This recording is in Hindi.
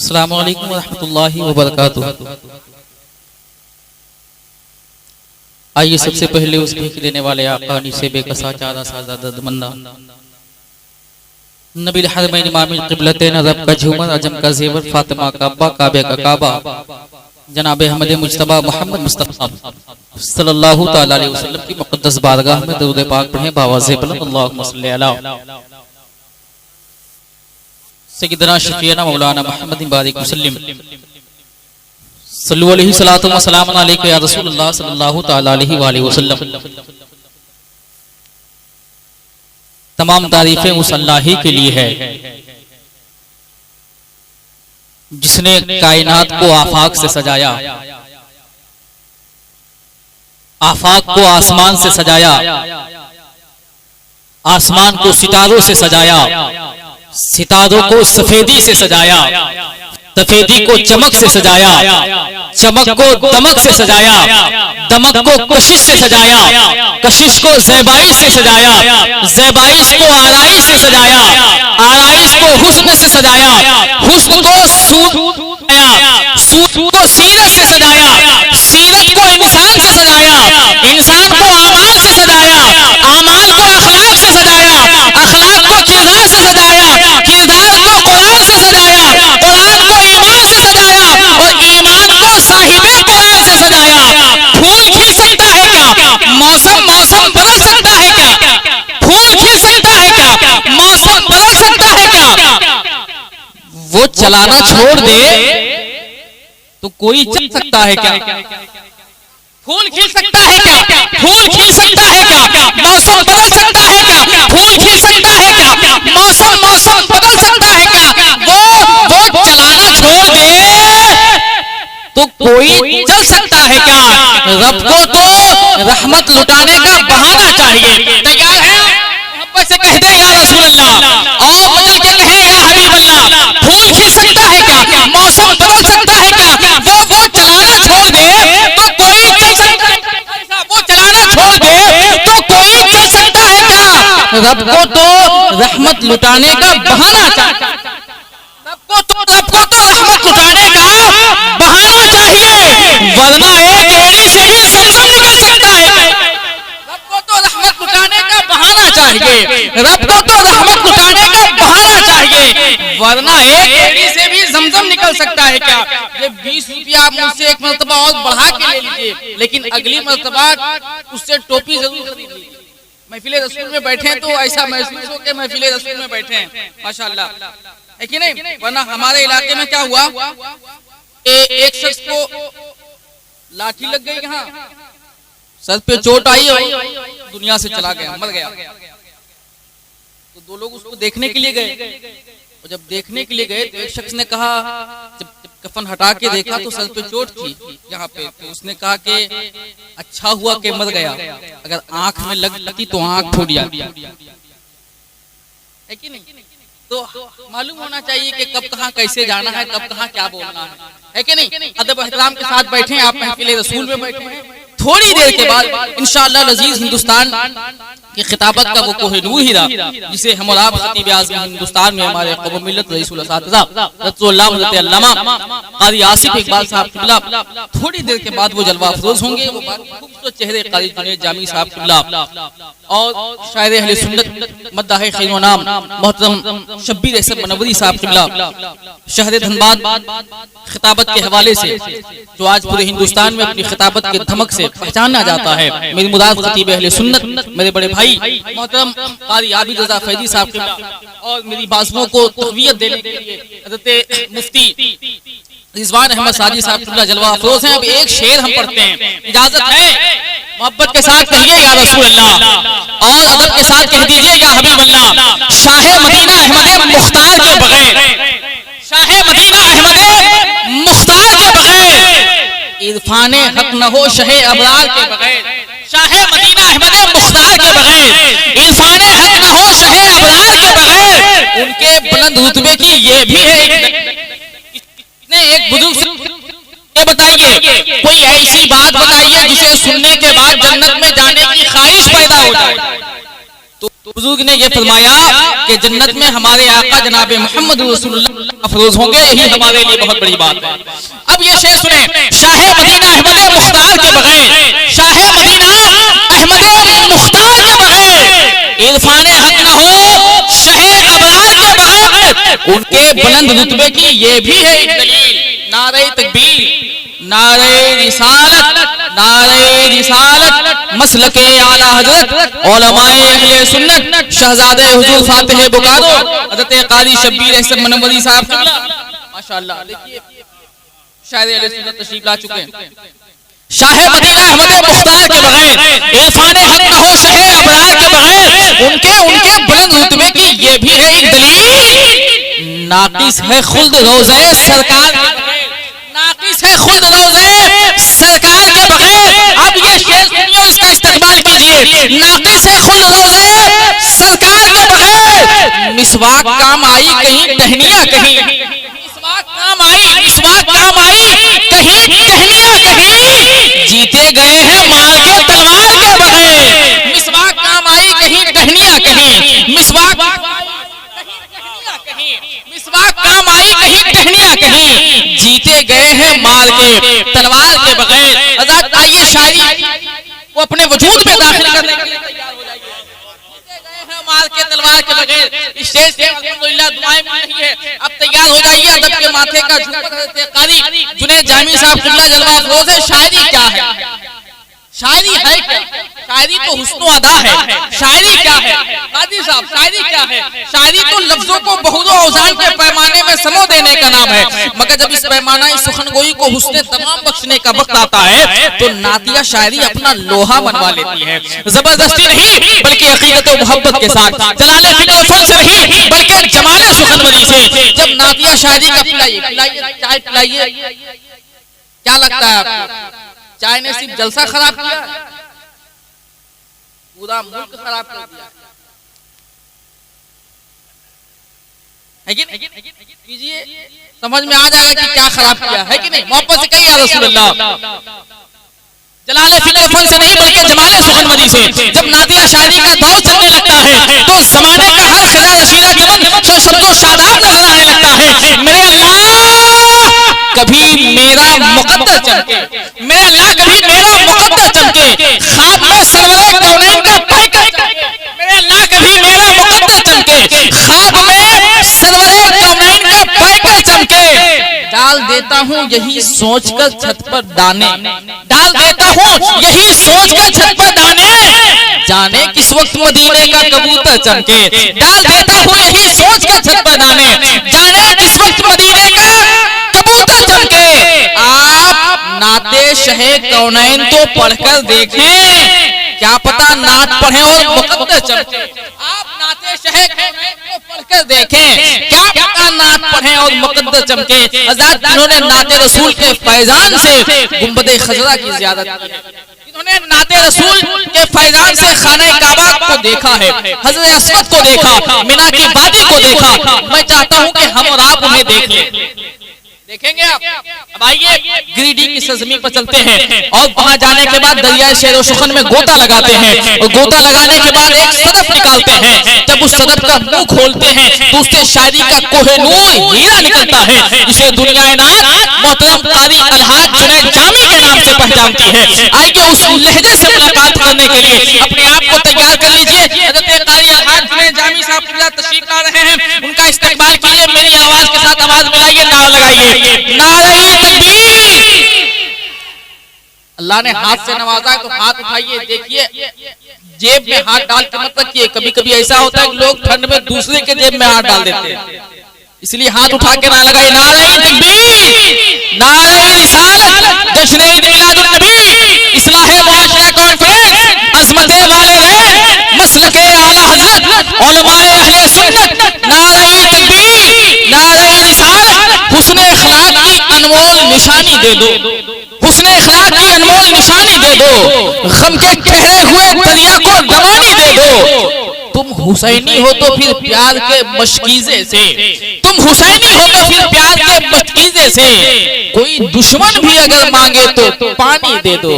अस्सलामु अलैकुम वरहमतुल्लाहि वबरकातुहू। आइए सबसे पहले उस भीख देने वाले आका से बेकसा चारा साजा दर्दमंदा नबी हरमैन इमामिल क़िबलतैन अरब का झूमर अजम का जेवर फातिमा का अब्बा काबे का काबा जनाब अहमद मुज्तबा मोहम्मद मुस्तफ़ा सल्लल्लाहु तआला अलैहि वसल्लम की मुक़द्दस बारगाह में दरूद पाक पढ़ें बावाज़े बुलंद अल्लाहुम्मा सल्ली अला सय्यिदना शफ़ीअना मौलाना मुहम्मद बारिक वसल्लम सल्लल्लाहु अलैहि सलातु व सलाम अलैका या रसूलल्लाह सल्लल्लाहु तआला अलैहि वसल्लम। तमाम तारीफें उस अल्लाह ही के लिए है जिसने कायनात को आफाक से सजाया, आफाक को आसमान से सजाया, आसमान को सितारों से सजाया, सितारों को सफेदी से सजाया, सफेदी को चमक से सजाया, चमक को दमक से सजाया, दमक को कशिश से सजाया, कशिश को ज़ैबाइश से सजाया, ज़ैबाइश को आराइश से सजाया, आराइश को हुस्न से सजाया, हुस्न को सूरत को सीरत से सजाया, सीरत को इंसान से सजाया, इंसान को आमाल से सजाया, आमाल को अखलाक से सजाया, अखलाक को किरदार से सजाया, किरदार को कुरान से सजाया, कुरान को ईमान से सजाया और ईमान को साहिबे कुरान से सजाया। फूल खिल सकता है क्या? मौसम बदल सकता है क्या? फूल खिल सकता है क्या? मौसम बदल सकता है क्या? वो चलाना छोड़ दे तो कोई चल सकता है क्या? फूल खिल सकता है क्या? फूल खिल सकता है क्या? मौसम बदल सकता है क्या? फूल खिल सकता है क्या? मौसम बदल सकता है क्या? वो चलाना छोड़ दे तो कोई चल सकता है क्या? रब को तो रहमत लुटाने का बहाना चाहिए। तैयार है? मोहब्बत से कह दे या रसूल अल्लाह, और बदल के कहे या हबीब अल्लाह। फूल खिल सकता है क्या? मौसम बदल सकता है क्या? वो चलाना छोड़ दे तो कोई चल सकता है क्या? वो चलाना छोड़ दे तो कोई चल सकता है क्या? रब को तो रहमत लुटाने का बहाना चाहिए। रब को तो रहमत लुटाने का बहाना चाहिए, वरना एक एड़ी से भी ज़मज़म निकल सकता है। रब को तो रहमत लुटाने का बहाना चाहिए, रब को तो रहमत लुटाने का बहाना चाहिए, वरना एक एड़ी से भी ज़मज़म निकल सकता है क्या? ये 20 रुपया आप मुझसे एक मर्तबा और बढ़ा के ले लीजिए, लेकिन अगली मर्तबा उससे टोपी जरूर कर दीजिए। महफिले रसूल में बैठे तो ऐसा महसूस हो कि महफिले रसूल में बैठे हैं, माशाअल्लाह, है कि नहीं? वरना हमारे इलाके में क्या हुआ, एक शख्स को लाठी लग गई, यहाँ सर पे चोट आई और दुनिया से चला गया, मर गया। तो दो लोग उसको देखने के लिए गए, और जब देखने के लिए गए तो एक शख्स ने कहा, जब कफन हटा के देखा तो सर पे चोट थी यहाँ पे, तो उसने कहा कि अच्छा हुआ कि मर गया, अगर आंख में लगती तो आंख फूट जाती, है कि नहीं? तो मालूम होना चाहिए कि कब कहाँ कैसे जाना है, कब कहाँ क्या बोलना है कि नहीं? अदब एहतराम के साथ बैठे हैं आप, महफिल रसूल में बैठे हैं। थोड़ी देर के बाद इंशाअल्लाह लजीज हिंदुस्तान की खिताबत का वो कोहिनूर हीरा, जिसे हम और आप खतीब आज़म हिंदुस्तान में हमारे कौम मिल्लत रईसुल असातिज़ा क़ारी आसिफ इकबाल साहब क़िबला, थोड़ी देर के बाद वो जलवा अफरोज होंगे। वो खूबसूरत चेहरे क़ारी जुनैद जामी साहब क़िबला और शायर अहले सुन्नत मद्दाह खैर व नाम मोहतरम शब्बीर अहसन मनवरी साहब क़िबला शहर धनबाद खिताबत के हवाले से, जो आज पूरे हिंदुस्तान में अपनी खिताबत के धमक से पहचाना जाता है। मेरी मुराद खतीब अहले सुन्नत मेरे बड़े भाई मोहतरम क़ारी आबिद रज़ा फैज़ी साहब क़िबला, और मेरी बाजुओं को तक़वियत देने के लिए हज़रत मुफ्ती रिज़वान अहमद साजी साहब क़िबला जलवा अफरोज हैं। अब एक शेर हम पढ़ते हैं, इजाजत है? मोहब्बत के साथ कहिए या रसूल अल्लाह, और अदब के साथ कह दीजिए या हबीब अल्लाह। शाहे मदीना अहमद मुख्तार के बगैर, शाहे मदीना अहमद मुख्तार के बगैर इरफाने हक न हो शहे अबरार के बगैर, शाहे मदीना अहमद मुख्तार के बगैर इरफाने हक न हो शहे अबरार के बगैर। उनके बुलंद रुतबे की ये भी है एक बुजुर्ग, ये बताइए कोई ऐसी बात बताइए जिसे सुनने के बाद जन्नत में जाने की ख्वाहिश पैदा हो जाए। तो बुजुर्ग ने ये फरमाया कि जन्नत में हमारे आका जनाब मोहम्मद रसूलुल्लाह अफरोज होंगे, यही हमारे लिए बहुत बड़ी बात है। अब ये शेर सुने, शाह मदीना अहमद मुख्तार के बगैर, शाह मदीना अहमद मुख्तार के बगैर इरफान हक न हो, शाह अबरार के बगैर उनके बुलंद रुतबे की ये भी है एक दलील। नारे तकबीर, नारे रिसालत, नारे रिसालत, मसलके आला हजरत उलमाए अहले सुन्नत, शहजादे हुजूर फातिह बुकारो हजरत कारी शब्बीर अहसन मनवरी साहब माशाअल्लाह। देखिए शायद अहले सुन्नत तशरीफ ला चुके हैं। शाह मदीना अहमद मुख्तार के बगैर, इरफान हक न हो शाह अबरार के बगैर उनके बुलंद रुतबे की ये भी है एक दलील। नाकिस है खुल्द रोज़े सरकार, नाकिस है खुद रोज़े सरकार के बगैर। अब ये शेर सुनिए, इसका इस्तेमाल कीजिए। नाकिस है खुद रोज़े सरकार के बगैर, मिसवाक काम आई कहीं टहनिया कहीं, मिसवाक काम आई, मिसवाक काम आई कहीं टहनिया कहीं, जीते गए हैं मार के तलवार के बगैर। मिसवाक काम आई कहीं टहनिया कहीं, मिसवाक मिसवाक काम आई कहीं टहनिया कहीं, जीते गए हैं मार के तलवार के बगैर। आजाद आइए शायरी वो अपने वजूद में दाखिल करने के लिए तैयार हो जाइए। जीते गए हैं मार के तलवार के बगैर। इस स्टेज से अल्हम्दुलिल्लाह दुआएं मिल रही है। अब तैयार हो जाइए। अदब के माथे का झूमर कारी जुनैद जामी साहब किबला जलवा अफरोज है। शायरी क्या है? शायरी है क्या? शायरी तो हुस्न अदा है। शायरी क्या है कादी साहब? शायरी क्या है? शायरी तो लफ्जों को बहुदो औजान के पैमाने में समो देने का नाम है। मगर जब इस पैमाना सुखनगोई को हुस्न तमाम बख्शने का वक्त आता है तो नातिया शायरी अपना लोहा मनवा लेती है। जबरदस्ती नहीं बल्कि अकीदत और मोहब्बत के साथ, जलाले फिक्र फन से नहीं बल्कि जमाले सुखनवरी से। जब नातिया शायरी का पिलाइए चाय पिलाइए, क्या लगता है आपको? चाय ने सिर्फ जलसा खराब किया, पूरा मुल्क खराब कर दिया है कि नहीं? कीजिए, समझ में आ जाएगा कि क्या खराब किया है कि नहीं। मोहब्बत से कहिए या रसूलुल्लाह। जलाले फिक्र फन से नहीं बल्कि जमाले सुखनवरी से। जब नातिया शायरी का दौर चलने लगता है तो जमाने का हर खिला रशीदा चमन शब्दों शादाब नजर आने लगता है। मेरे अल्लाह कभी मेरा मुकद्दर चमके, मेरे अल्लाह कभी मेरा मुकद्दर चमके, ख्वाब में सरवरे कौनैन का पैकर, मेरे अल्लाह कभी मेरा मुकद्दर चमके, ख्वाब में सरवरे कौनैन का पैकर चमके। डाल देता हूँ यही सोचकर छत पर दाने, डाल देता हूँ यही सोचकर छत पर दाने, जाने किस वक्त मदीने का कबूतर चमके। डाल देता हूँ यही सोचकर छत पर दाने, जाने किस वक्त मदीने का कबूतर चमके। आप नाते शहे कौनैन तो पढ़कर देखें, क्या पता नात पढ़े और मुकद्दर चमके। आप नाते शहे कौनैन को पढ़कर देखें, क्या पता नात पढ़े और मुकद्दर चमके। आजाद जिन्होंने नाते रसूल के फैजान से गुंबदे खजरा की ज़ियारत की है, जिन्होंने नाते रसूल के फैजान से खाने काबा को देखा है, हजरत अस्वद को देखा, मिना की वादी को देखा, मैं चाहता हूँ कि हम और आप उन्हें देख लें। देखेंगे आप? अब आइए गिरिडीह की सरजमीन पर चलते हैं और वहां जाने के बाद दरिया शेर सुखन में गोता लगाते हैं और गोता लगाने के बाद एक सदफ निकालते हैं। जब उस सदफ का मुंह खोलते हैं तो उससे शायरी का कोहिनूर हीरा निकलता है, जिसे दुनिया नात मोहतरम कारी अलहाज जुनैद जामी के नाम से पहचानती है। आइए उस लहजे से मुलाकात करने के लिए अपने आप को तैयार कर लीजिए। हज़रत कारी अलहाज जुनैद जामी साहब तशरीफ ला रहे हैं, उनका इस्तेमाल कीजिए। मेरी आवाज के साथ आवाज मिलाइए, नारा लगाइए, नारे तकबीर। अल्लाह ने हाथ से नवाजा तो हाथ उठाइए। देखिए जेब में हाथ डाल के मत रखिए। कभी कभी ऐसा होता है कि लोग ठंड में दूसरे के जेब में हाथ डाल देते हैं, इसलिए हाथ उठा के ना लगाइए। नारे तकबीर, नारे रिसालत, जश्न ईद मिलादुन नबी, इस्लाह मुआशरा कॉन्फ्रेंस, अज़मते वालिदैन, मसलके आला हज़रत, उलमाए अहले सुन्नत। नारे तकबीर, नारे रिसालत। हुस्न अखलाक की अनमोल निशानी दे दो, हुस्न अखलाक की अनमोल निशानी दे दो, गम के ठहरे हुए दरिया को रवानी दे दो। तुम हुसैनी हो तो फिर प्यार के मशकीजे से, तुम हुसैनी हो तो फिर प्यार के मशकीजे से, कोई दुश्मन भी अगर मांगे तो पानी दे दो।